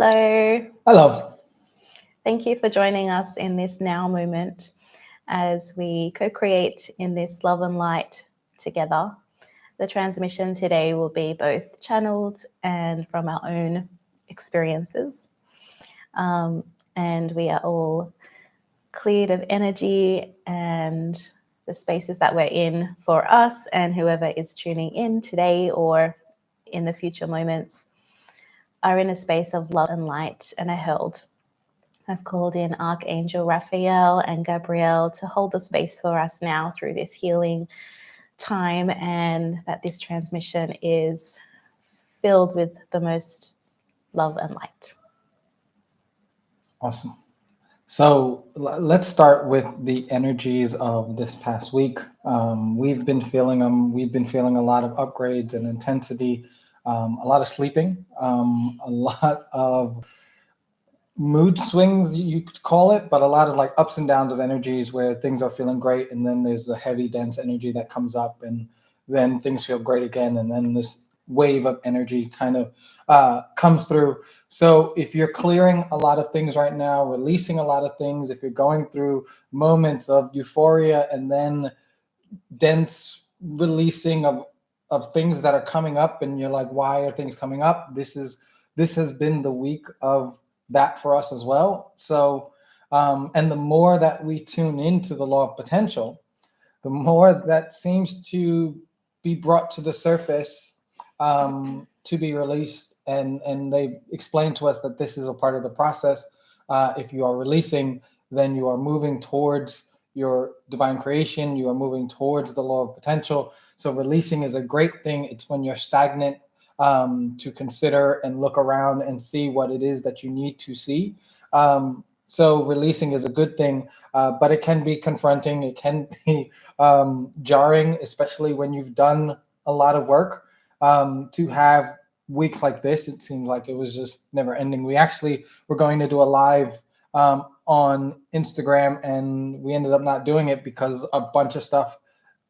Hello. Hello. Thank you for joining us in this now moment as we co-create in this love and light together. The transmission today will be both channeled and from our own experiences. And we are all cleared of energy and the spaces that we're in for us and whoever is tuning in today or in the future moments are in a space of love and light and are held. I've called in Archangel Raphael and Gabrielle to hold the space for us now through this healing time, and that this transmission is filled with the most love and light. Awesome. So let's start with the energies of this past week. We've been feeling them. We've been feeling a lot of upgrades and intensity, a lot of sleeping, a lot of mood swings, you could call it, but a lot of like ups and downs of energies where things are feeling great. And then there's a heavy, dense energy that comes up, and then things feel great again. And then this wave of energy kind of comes through. So if you're clearing a lot of things right now, releasing a lot of things, if you're going through moments of euphoria and then dense releasing of things that are coming up, and you're like, why are things coming up? This has been the week of that for us as well. So and the more that we tune into the law of potential, the more that seems to be brought to the surface, to be released. And they explained to us that this is a part of the process. If you are releasing, then you are moving towards your divine creation. You are moving towards the law of potential. So releasing is a great thing. It's when you're stagnant, to consider and look around and see what it is that you need to see. So releasing is a good thing, but it can be confronting. It can be jarring, especially when you've done a lot of work. To have weeks like this, it seems like it was just never ending. We actually were going to do a live on Instagram, and we ended up not doing it because a bunch of stuff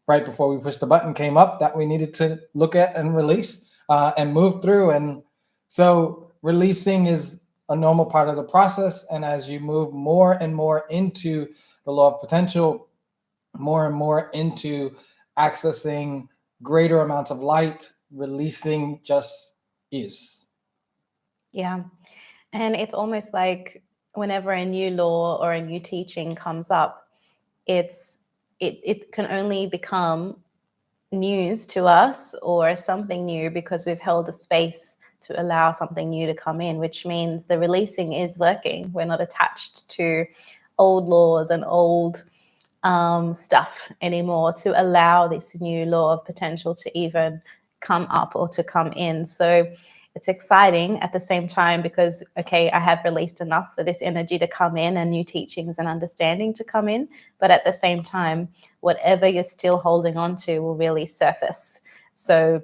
right before we pushed the button came up that we needed to look at and release and move through. And so releasing is a normal part of the process. And as you move more and more into the law of potential, more and more into accessing greater amounts of light, releasing just is. Yeah. And it's almost like whenever a new law or a new teaching comes up, it can only become news to us or something new because we've held a space to allow something new to come in, which means the releasing is working. We're not attached to old laws and old stuff anymore to allow this new law of potential to even come up or to come in. So it's exciting at the same time because, okay, I have released enough for this energy to come in and new teachings and understanding to come in. But at the same time, whatever you're still holding on to will really surface. So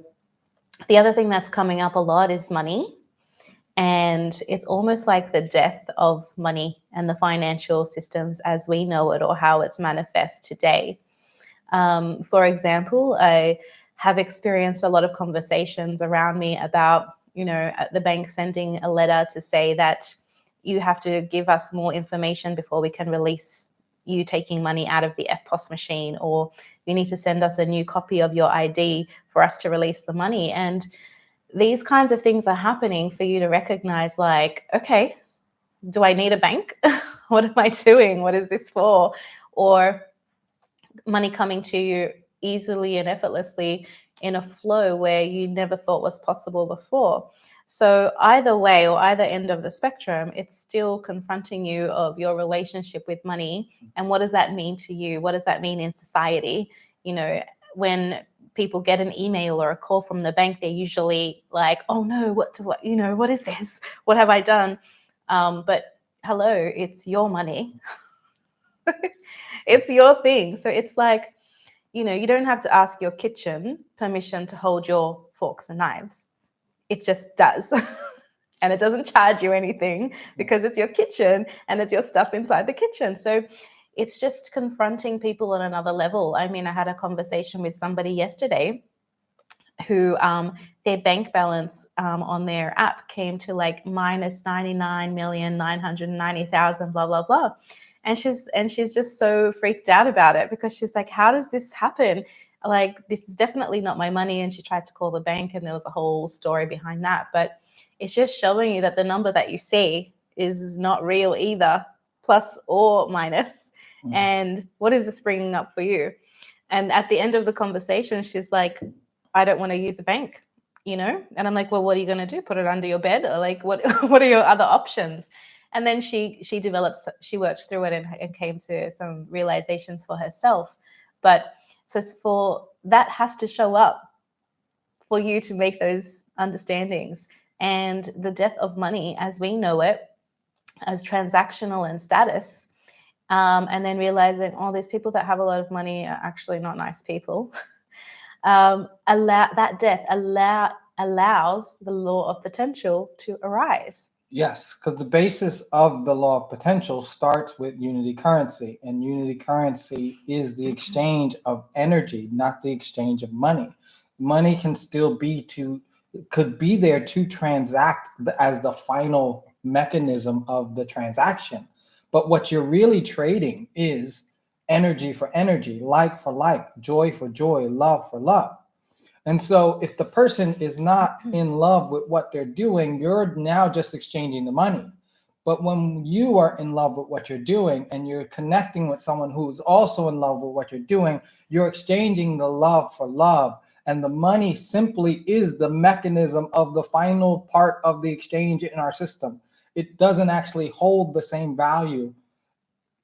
the other thing that's coming up a lot is money. And it's almost like the death of money and the financial systems as we know it or how it's manifest today. For example, I have experienced a lot of conversations around me about, the bank sending a letter to say that you have to give us more information before we can release you taking money out of the EFTPOS machine, or you need to send us a new copy of your ID for us to release the money. And these kinds of things are happening for you to recognize, like, okay, do I need a bank? What am I doing? What is this for? Or money coming to you easily and effortlessly in a flow where you never thought was possible before. So either way or either end of the spectrum, it's still confronting you of your relationship with money and what does that mean to you? What does that mean in society? When people get an email or a call from the bank, they're usually like, oh no, what is this? What have I done? But hello, it's your money. It's your thing. So it's like, you don't have to ask your kitchen permission to hold your forks and knives. It just does. And it doesn't charge you anything because it's your kitchen and it's your stuff inside the kitchen. So it's just confronting people on another level. I mean, I had a conversation with somebody yesterday who their bank balance on their app came to like minus 99,990,000, blah blah blah, and she's just so freaked out about it because she's like, how does this happen? Like, this is definitely not my money. And she tried to call the bank, and there was a whole story behind that. But it's just showing you that the number that you see is not real either, plus or minus. Mhm. And what is this bringing up for you? And at the end of the conversation, she's like, I don't want to use a bank, And I'm like, well, what are you going to do? Put it under your bed? Or like, what are your other options? And then she worked through it and came to some realizations for herself. But for that has to show up for you to make those understandings. And the death of money as we know it, as transactional and status, and then realizing, these people that have a lot of money are actually not nice people. Allows the law of potential to arise. Yes, because the basis of the law of potential starts with unity currency, and unity currency is the exchange of energy, not the exchange of money. Money can still could be there to transact as the final mechanism of the transaction. But what you're really trading is energy for energy, like for like, joy for joy, love for love. And so if the person is not in love with what they're doing, you're now just exchanging the money. But when you are in love with what you're doing and you're connecting with someone who's also in love with what you're doing, you're exchanging the love for love. And the money simply is the mechanism of the final part of the exchange in our system. It doesn't actually hold the same value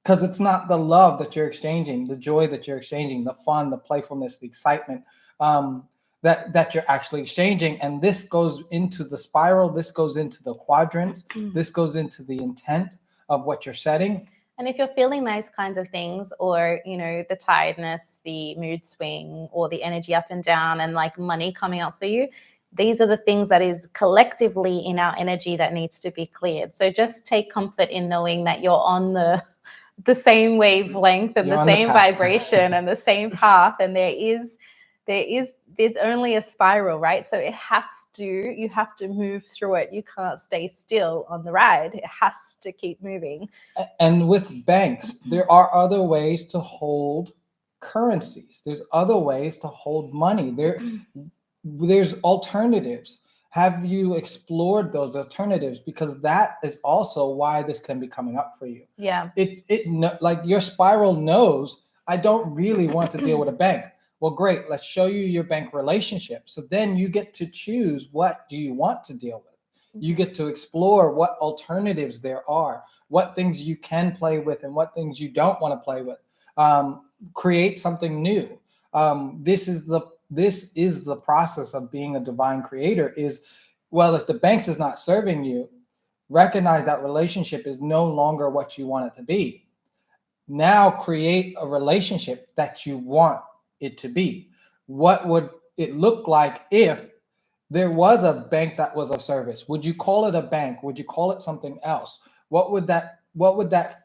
because it's not the love that you're exchanging, the joy that you're exchanging, the fun, the playfulness, the excitement. That you're actually exchanging. And this goes into the spiral, this goes into the quadrants, this goes into the intent of what you're setting. And if you're feeling those kinds of things, or, the tiredness, the mood swing, or the energy up and down, and like money coming up for you, these are the things that is collectively in our energy that needs to be cleared. So just take comfort in knowing that you're on the same wavelength and the same vibration and the same path. And there's only a spiral, right? So you have to move through it. You can't stay still on the ride. It has to keep moving. And with banks, there are other ways to hold currencies. There's other ways to hold money. There's alternatives. Have you explored those alternatives? Because that is also why this can be coming up for you. Yeah. Like your spiral knows, I don't really want to deal with a bank. Well, great. Let's show you your bank relationship. So then you get to choose, what do you want to deal with? You get to explore what alternatives there are, what things you can play with and what things you don't want to play with. Create something new. This is the process of being a divine creator is, well, if the banks is not serving you, recognize that relationship is no longer what you want it to be. Now create a relationship that you want it to be. What would it look like if there was a bank that was of service? Would you call it a bank? Would you call it something else? What would that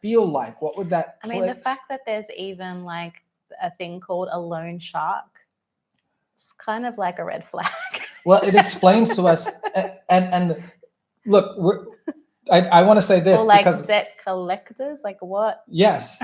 feel like? What would that mean, the fact that there's even like a thing called a loan shark, it's kind of like a red flag. Well, it explains to us, and look, I want to say this, or like because debt collectors, like what? Yes,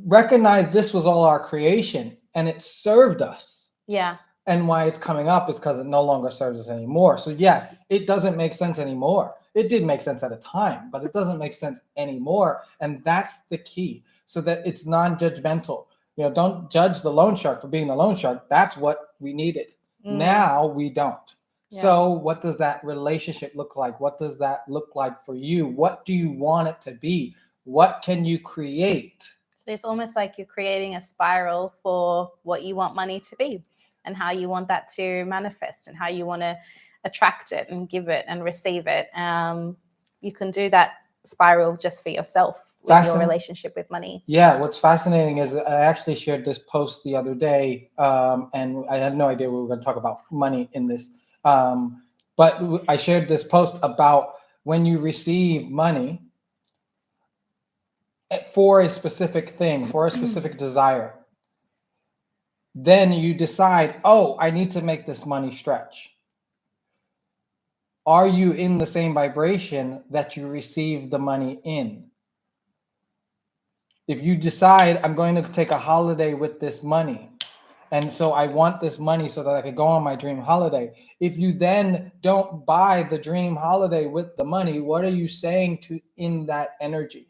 recognize this was all our creation and it served us. Yeah. And why it's coming up is because it no longer serves us anymore. So yes, it doesn't make sense anymore. It did make sense at a time, but it doesn't make sense anymore. And that's the key, so that it's non-judgmental. Don't judge the loan shark for being a loan shark. That's what we needed. Now we don't. Yeah. So what does that relationship look like? What does that look like for you? What do you want it to be? What can you create? So it's almost like you're creating a spiral for what you want money to be, and how you want that to manifest, and how you want to attract it and give it and receive it. You can do that spiral just for yourself with your relationship with money. Yeah, what's fascinating is I actually shared this post the other day, and I had no idea we were going to talk about money in this. But I shared this post about when you receive money for a specific thing, for a specific desire, then you decide, oh, I need to make this money stretch. Are you in the same vibration that you receive the money in? If you decide, I'm going to take a holiday with this money, and so I want this money so that I can go on my dream holiday. If you then don't buy the dream holiday with the money, what are you saying to in that energy?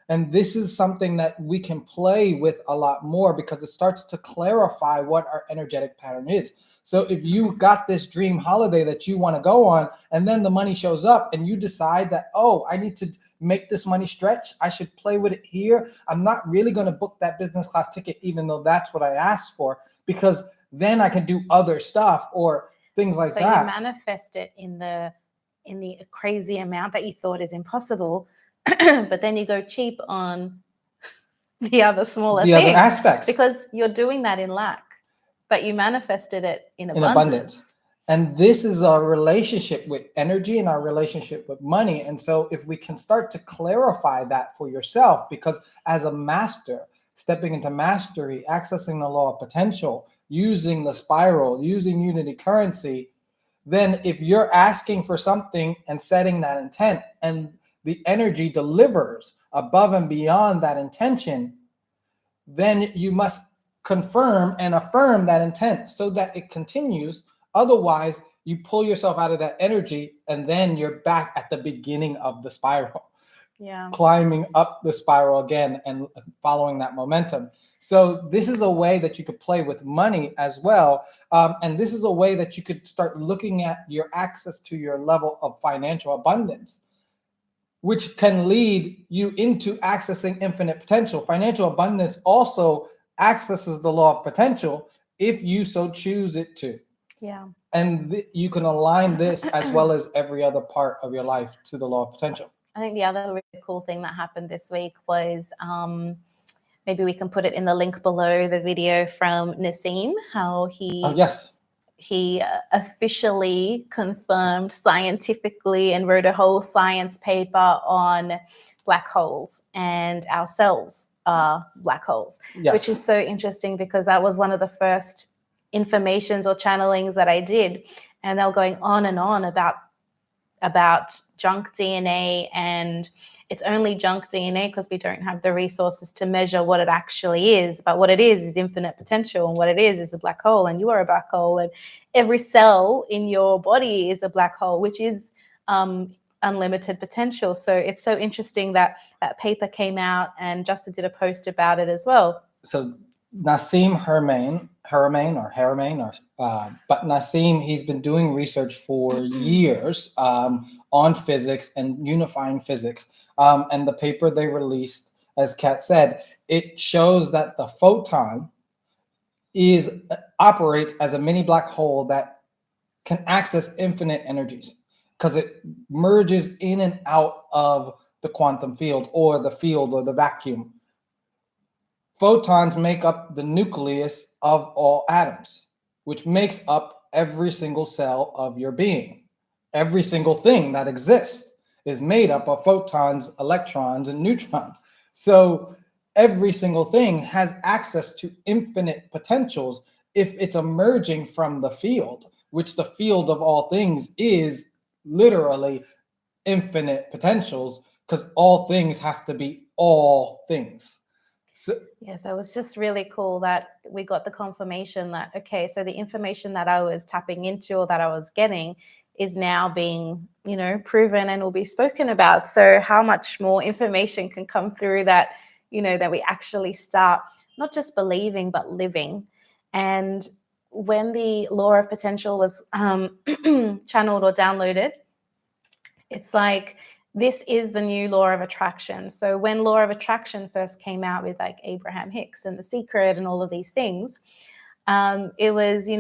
And this is something that we can play with a lot more, because it starts to clarify what our energetic pattern is. So if you got this dream holiday that you want to go on, and then the money shows up and you decide that, oh, I need to make this money stretch, I should play with it here, I'm not really going to book that business class ticket, even though that's what I asked for, because then I can do other stuff or things like So that. you manifest it in the crazy amount that you thought is impossible, but then you go cheap on the other smaller The things other aspects. because you're doing that in lack, but you manifested it in abundance. abundance. And this is our relationship with energy and our relationship with money. And so if we can start to clarify that for yourself, because as a master, stepping into mastery, accessing the law of potential, using the spiral, using unity currency, then if you're asking for something and setting that intent, and the energy delivers above and beyond that intention, then you must confirm and affirm that intent so that it continues. Otherwise, you pull yourself out of that energy, and then you're back at the beginning of the spiral, climbing up the spiral again and following that momentum. So this is a way that you could play with money as well. And this is a way that you could start looking at your access to your level of financial abundance, which can lead you into accessing infinite potential. Financial abundance also accesses the law of potential if you so choose it to. Yeah. And you can align this as well as every other part of your life to the law of potential. I think the other really cool thing that happened this week was, maybe we can put it in the link below, the video from Nassim, how he officially confirmed scientifically and wrote a whole science paper on black holes, and our cells are black holes, which is so interesting because that was one of the first informations or channelings that I did. And they were going on and on about junk DNA, and it's only junk DNA because we don't have the resources to measure what it actually is. But what it is infinite potential, and what it is a black hole, and you are a black hole, and every cell in your body is a black hole, which is unlimited potential. So it's so interesting that that paper came out, and Justin did a post about it as well. So Nassim Haramein, but Nassim, he's been doing research for years on physics and unifying physics. And the paper they released, as Kat said, it shows that the photon operates as a mini black hole that can access infinite energies, because it merges in and out of the quantum field or the vacuum. Photons make up the nucleus of all atoms, which makes up every single cell of your being. Every single thing that exists is made up of photons, electrons, and neutrons. So every single thing has access to infinite potentials if it's emerging from the field, which the field of all things is literally infinite potentials, because all things have to be all things. So it was just really cool that we got the confirmation that, okay, so the information that I was tapping into or that I was getting is now being, proven and will be spoken about. So how much more information can come through that, that we actually start not just believing, but living. And when the law of potential was channeled or downloaded, it's like, this is the new law of attraction. So when law of attraction first came out with like Abraham Hicks and The Secret and all of these things, it was,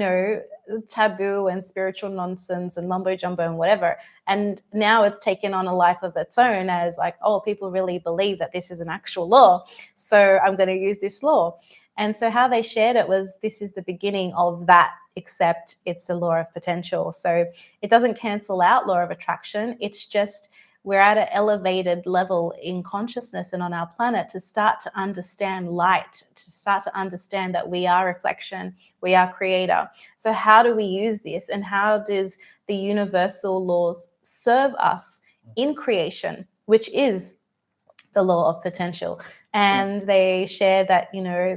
taboo and spiritual nonsense and mumbo jumbo and whatever. And now it's taken on a life of its own as like, oh, people really believe that this is an actual law, so I'm going to use this law. And so how they shared it was, this is the beginning of that, except it's a law of potential. So it doesn't cancel out law of attraction. It's just we're at an elevated level in consciousness and on our planet to start to understand light, to start to understand that we are reflection, we are creator. So how do we use this, and how does the universal laws serve us in creation, which is the law of potential? And they share that,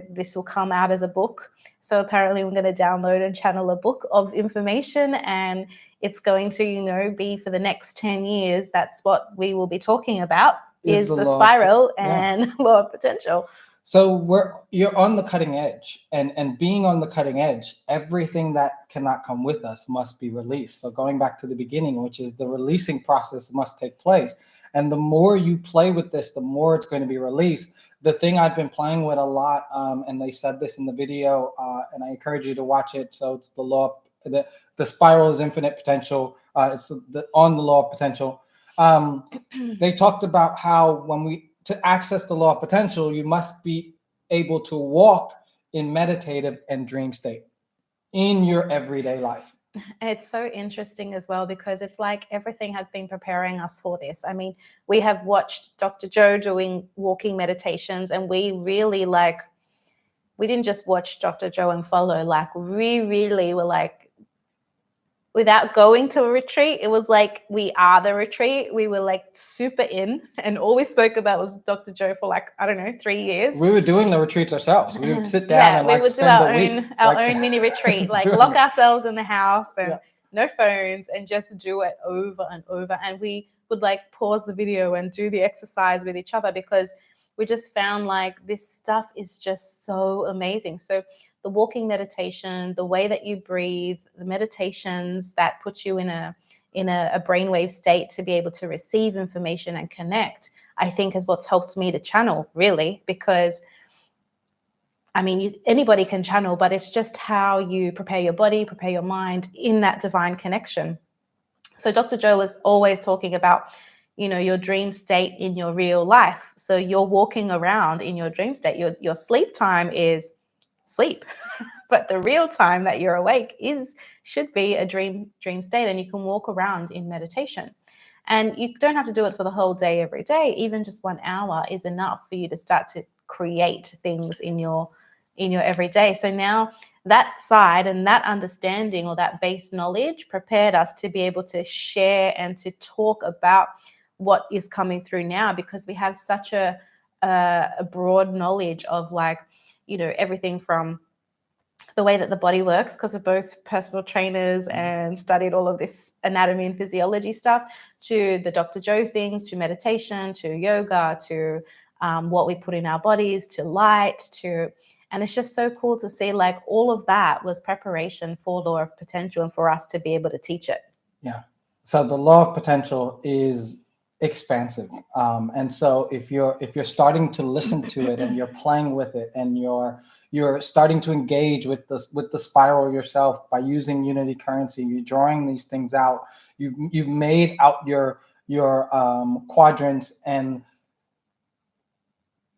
this will come out as a book. So apparently we're going to download and channel a book of information, and it's going to, be for the next 10 years. That's what we will be talking about, is the spiral and law of potential. So you're on the cutting edge, and being on the cutting edge, everything that cannot come with us must be released. So going back to the beginning, which is the releasing process must take place. And the more you play with this, the more it's going to be released. The thing I've been playing with a lot, and they said this in the video, and I encourage you to watch it. So it's the law, the spiral is infinite potential. It's on the law of potential. They talked about how to access the law of potential, you must be able to walk in meditative and dream state in your everyday life. It's so interesting as well, because it's like everything has been preparing us for this. I mean, we have watched Dr. Joe doing walking meditations, and we really we didn't just watch Dr. Joe and follow, we really were without going to a retreat, it was like we are the retreat. We were super in, and all we spoke about was Dr. Joe for 3 years. We were doing the retreats ourselves. We would sit down and we would spend do our own mini retreat, lock ourselves in the house and no phones, and just do it over and over. And we would pause the video and do the exercise with each other, because we just found this stuff is just so amazing. So the walking meditation, the way that you breathe, the meditations that put you in a brainwave state to be able to receive information and connect, I think is what's helped me to channel, really, because anybody can channel, but it's just how you prepare your body, prepare your mind in that divine connection. So Dr. Joe was always talking about, your dream state in your real life. So you're walking around in your dream state. Your sleep time is sleep, but the real time that you're awake should be a dream state, and you can walk around in meditation. And you don't have to do it for the whole day every day. Even just 1 hour is enough for you to start to create things in your everyday. So now that side and that understanding, or that base knowledge, prepared us to be able to share and to talk about what is coming through now, because we have such a broad knowledge of everything from the way that the body works, because we're both personal trainers and studied all of this anatomy and physiology stuff, to the Dr. Joe things, to meditation, to yoga, to what we put in our bodies, to light, and it's just so cool to see all of that was preparation for law of potential and for us to be able to teach it. Yeah. So the law of potential is expansive. And so if you're starting to listen to it, and you're playing with it, and you're starting to engage with the spiral yourself by using unity currency, you're drawing these things out, you've made out your quadrants, and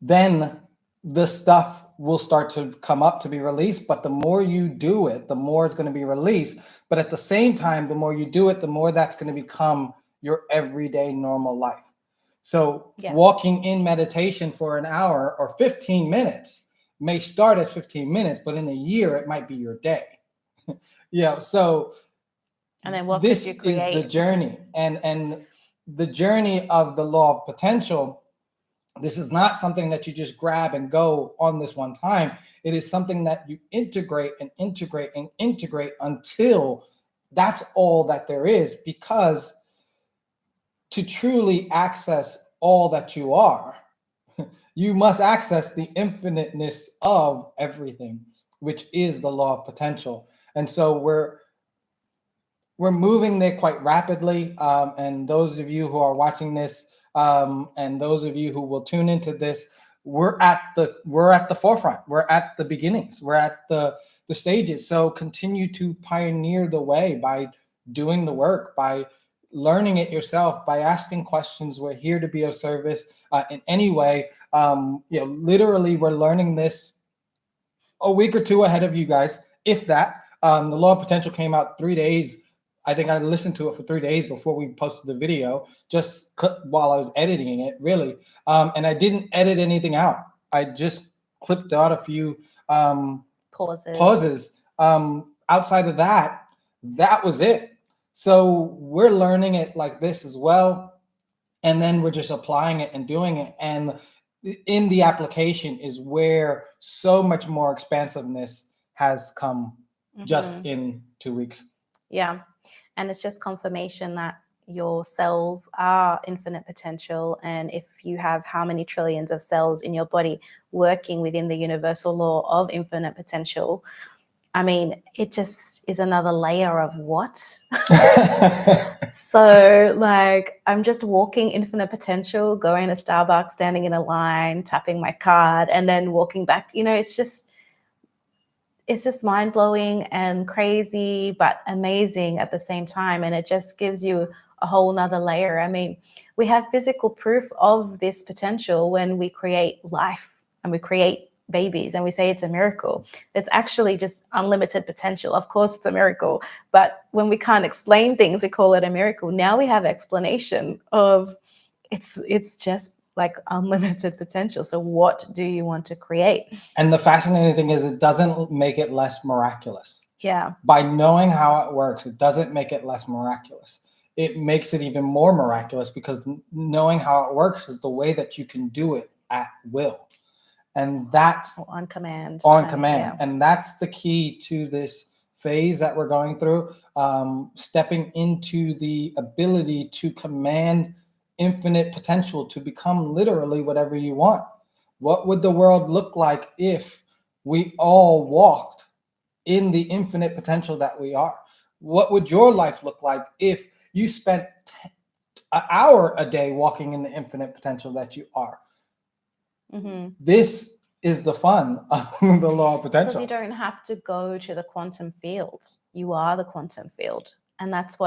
then the stuff will start to come up to be released. But the more you do it, the more it's going to be released. But at the same time, the more you do it, the more that's going to become your everyday normal life. So walking in meditation for an hour or 15 minutes may start as 15 minutes, but in a year, it might be your day. So and then what this could you create? Is the journey, and the journey of the law of potential. This is not something that you just grab and go on this one time. It is something that you integrate and integrate and integrate until that's all that there is, because to truly access all that you are, you must access the infiniteness of everything, which is the law of potential. And so we're moving there quite rapidly. And those of you who are watching this, and those of you who will tune into this, we're at the forefront. We're at the beginnings. We're at the stages. So continue to pioneer the way by doing the work, by learning it yourself, by asking questions. We're here to be of service in any way. Literally, we're learning this a week or two ahead of you guys, if that. The law of potential came out 3 days I think I listened to it for 3 days before we posted the video, just while I was editing it, really. And I didn't edit anything out. I just clipped out a few pauses. Outside of that, that was it. So we're learning it like this as well. And then we're just applying it and doing it. And in the application is where so much more expansiveness has come just in 2 weeks. Yeah. And it's just confirmation that your cells are infinite potential. And if you have how many trillions of cells in your body working within the universal law of infinite potential, I mean, it just is another layer of what? So like, I'm just walking infinite potential, going to Starbucks, standing in a line, tapping my card, and then walking back. You know, it's just mind-blowing and crazy, but amazing at the same time. And it just gives you a whole nother layer. I mean, we have physical proof of this potential when we create life and we create babies and we say it's a miracle. It's actually just unlimited potential. Of course, it's a miracle. But when we can't explain things, we call it a miracle. Now we have explanation of it's just like unlimited potential. So what do you want to create? And the fascinating thing is it doesn't make it less miraculous. Yeah. By knowing how it works, it doesn't make it less miraculous. It makes it even more miraculous because knowing how it works is the way that you can do it at will. And that's on command. Yeah. And that's the key to this phase that we're going through, stepping into the ability to command infinite potential to become literally whatever you want. What would the world look like if we all walked in the infinite potential that we are? What would your life look like if you spent an hour a day walking in the infinite potential that you are? This is the fun of the law of potential. Because you don't have to go to the quantum field. You are the quantum field. And that's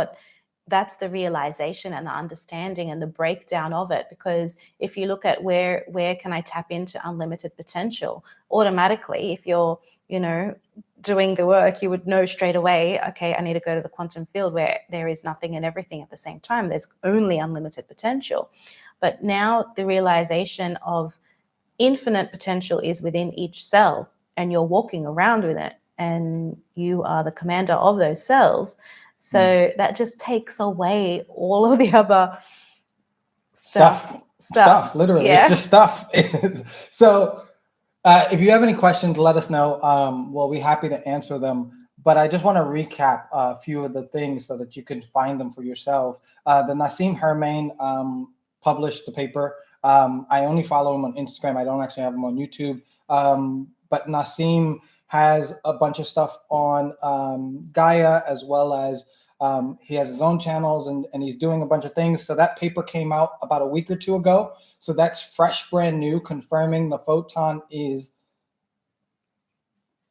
the realization and the understanding and the breakdown of it. Because if you look at where can I tap into unlimited potential, automatically, if you're, doing the work, you would know straight away, okay, I need to go to the quantum field where there is nothing and everything at the same time. There's only unlimited potential. But now the realization of infinite potential is within each cell, and you're walking around with it, and you are the commander of those cells. So that just takes away all of the other stuff. Literally, yeah. It's just stuff. So if you have any questions, let us know. We'll be happy to answer them. But I just want to recap a few of the things so that you can find them for yourself. The Nassim Haramein published the paper. I only follow him on Instagram. I don't actually have him on YouTube. But Nassim has a bunch of stuff on Gaia, as well as he has his own channels, and he's doing a bunch of things. So that paper came out about a week or two ago. So that's fresh, brand new, confirming the photon is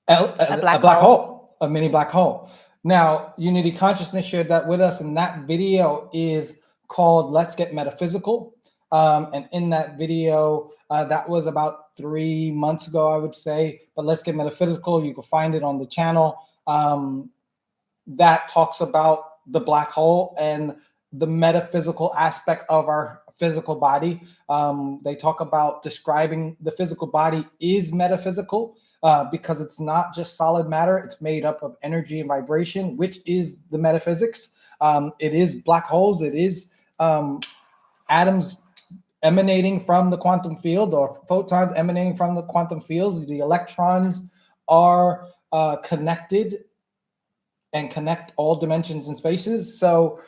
a black hole, a mini black hole. Now, Unity Consciousness shared that with us, and that video is called Let's Get Metaphysical. And in that video, that was about 3 months ago, I would say, but Let's Get Metaphysical, you can find it on the channel. That talks about the black hole and the metaphysical aspect of our physical body. They talk about describing the physical body is metaphysical because it's not just solid matter. It's made up of energy and vibration, which is the metaphysics. It is black holes. It is atoms emanating from the quantum field, or photons emanating from the quantum fields. The electrons are connected and connect all dimensions and spaces. So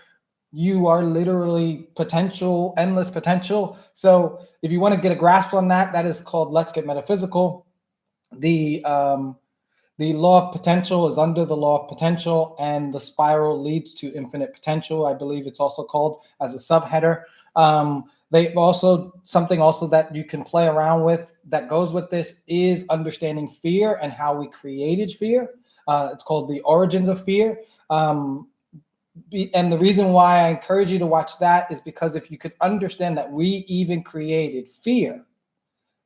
you are literally potential, endless potential. So if you want to get a grasp on that, that is called Let's Get Metaphysical. The law of potential is under the law of potential, and the spiral leads to infinite potential, I believe it's also called, as a subheader. They also, something also that you can play around with that goes with this is understanding fear and how we created fear. It's called The Origins of Fear. And the reason why I encourage you to watch that is because if you could understand that we even created fear,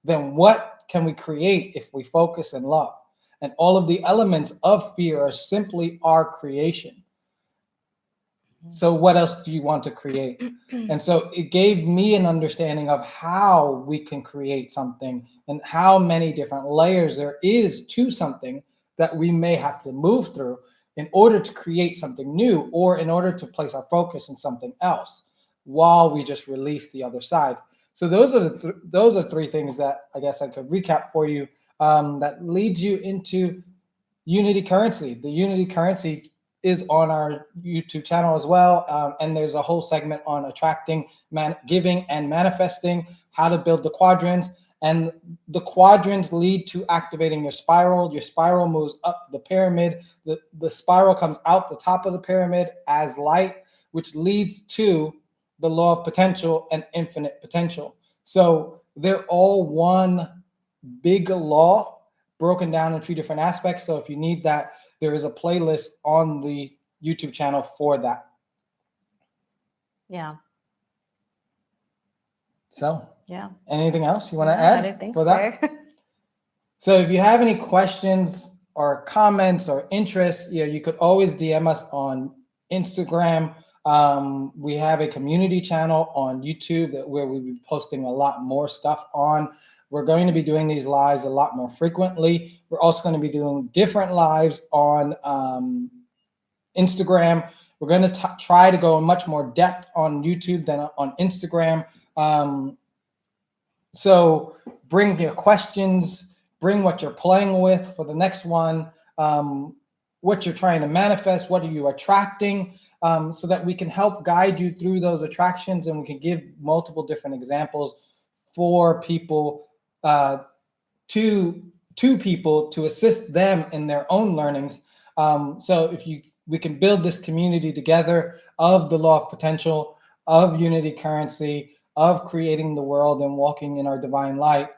then what can we create if we focus and love? And all of the elements of fear are simply our creation. So what else do you want to create? And so it gave me an understanding of how we can create something and how many different layers there is to something that we may have to move through in order to create something new, or in order to place our focus in something else while we just release the other side. So those are three things that I guess I could recap for you, that leads you into Unity Currency. The Unity Currency is on our YouTube channel as well. And there's a whole segment on attracting, giving, and manifesting, how to build the quadrants. And the quadrants lead to activating your spiral. Your spiral moves up the pyramid. The spiral comes out the top of the pyramid as light, which leads to the law of potential and infinite potential. So they're all one big law broken down in a few different aspects. So if you need that, there is a playlist on the YouTube channel for that. Yeah. So, yeah. Anything else you want to add? I don't think for that? so. So if you have any questions or comments or interests, you could always DM us on Instagram. We have a community channel on YouTube where we'll be posting a lot more stuff on. We're going to be doing these lives a lot more frequently. We're also going to be doing different lives on Instagram. We're going to try to go in much more depth on YouTube than on Instagram. So bring your questions, bring what you're playing with for the next one, what you're trying to manifest, what are you attracting, so that we can help guide you through those attractions, and we can give multiple different examples for people, to people, to assist them in their own learnings. So we can build this community together of the law of potential, of Unity Currency, of creating the world and walking in our divine light.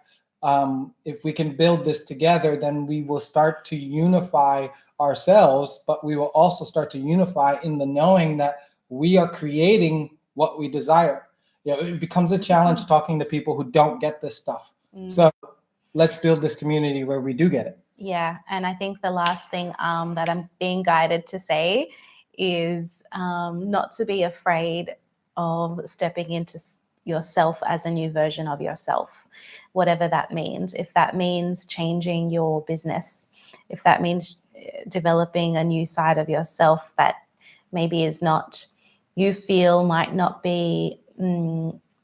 If we can build this together, then we will start to unify ourselves, but we will also start to unify in the knowing that we are creating what we desire. It becomes a challenge talking to people who don't get this stuff. So let's build this community where we do get it. Yeah. And I think the last thing that I'm being guided to say is not to be afraid of stepping into yourself as a new version of yourself, whatever that means. If that means changing your business, if that means developing a new side of yourself that maybe is not, you feel might not be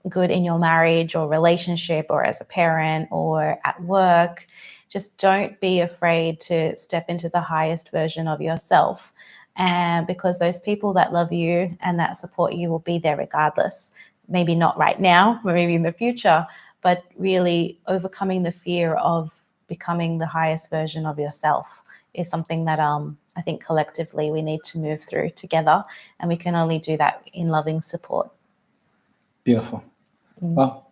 good in your marriage or relationship or as a parent or at work, just don't be afraid to step into the highest version of yourself. And because those people that love you and that support you will be there regardless. Maybe not right now, but maybe in the future, but really overcoming the fear of becoming the highest version of yourself is something that I think collectively we need to move through together, and we can only do that in loving support. Beautiful. Well,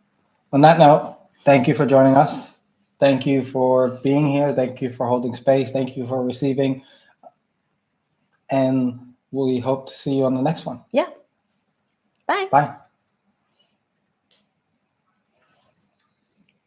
on that note, thank you for joining us. Thank you for being here. Thank you for holding space. Thank you for receiving. And we hope to see you on the next one. Yeah. Bye. Bye.